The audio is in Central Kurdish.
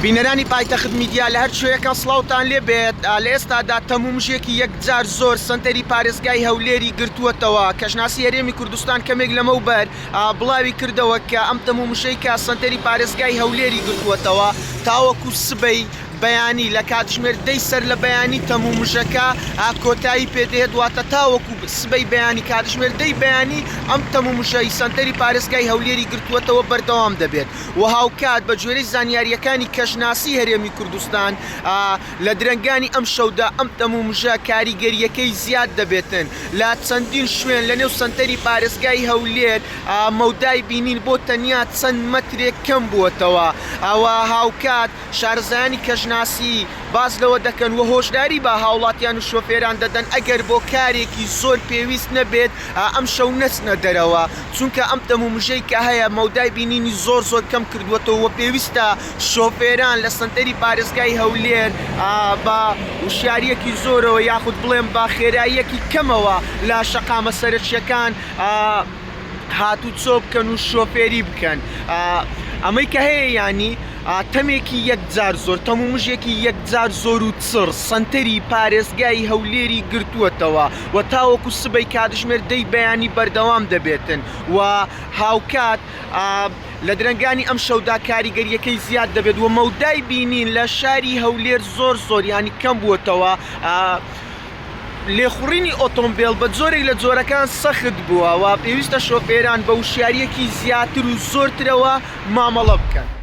بینەرانی پایتەخت میدیا لە هەر شوەیەکە سڵاوتان لێ بێت. لە ئێستادا تەمومژێکی یەکجار زۆر سنتەری پارێزگای هەولێری گرتووەتەوە. کەژناسی هەرێمی کوردستان کەمێک لەمەوبەر بڵاوی کردەوە کە ئەم تەمومشەیکە سنتەری پارێزگای هەولێری گرتووەتەوە تاوەکو سبەی بەیانی لە کاتژمێر دەی سەر لە بەیانی تەمومشەکە کۆتایی پێدەهێت واتە تاوەکو سبەی بەیانی کاتژمێر دەی بەیانی ئەم تەمومشەی سنتەری پارێزگای هەولێری گرتووەتەوە بەردەوام دەبێت و هاوکات بە جۆرەی زانیاریەکانی کەژناسی هەرێمی کوردستان لە درەنگانی ئەم شەودا ئەم تەمومژە کاریگەریەکەی زیاد دەبێتن لە چەندین شوێن لە نێو سنتەری پارێزگای هەولێر مەودای بینین بۆ تەنیا چەند مەترێک کەم بووەتەوە. ئەوە هاوکات شارزایانی کەژناسی باز لەوە دەکەن و هۆشداری بە هاوڵاتیان و شۆفێران دەدەن ئەگەر بۆ کارێکی زۆر پێویست نەبێت ئەم شەو نەچنە دەرەوە، چونکە ئەم تەمومژەی کە هەیە مەودای بینینی زۆر کەم کردووەتەوە. پێویستە شۆفێران لە سنتەری پارێزگای هەولێر بە وشیارەکی زۆرەوە یاخود بڵێم بە خێراییەکی کەمەوە لە شەقامە سەرچیەکان هاتوو چۆ بکەن و شۆفێری بکەن. ئەمەی کە هەیە ینی تەمێکی یەکجار زۆر تەمومژێکی یەکجار زۆر و چڕ سنتەری پارێزگای هەولێری گرتووەتەوە و تاوەکو سبەی کاتژمێر دەی بەیانی بەردەوام دەبێتن و هاوکات لە درەنگانی ئەم شەودا کاریگەریەکەی زیاد دەبێت و مەودای بینین لە شاری هەولێر زۆر ینی کەم بووەتەوە. لێخوڕینی ئۆتۆمبیل بە جۆرێک لە جۆرەکان سەخت بووە و پێویستە شۆفێران بە وشیارەکی زیاتر و زۆرترەوە مامەڵە بکەن.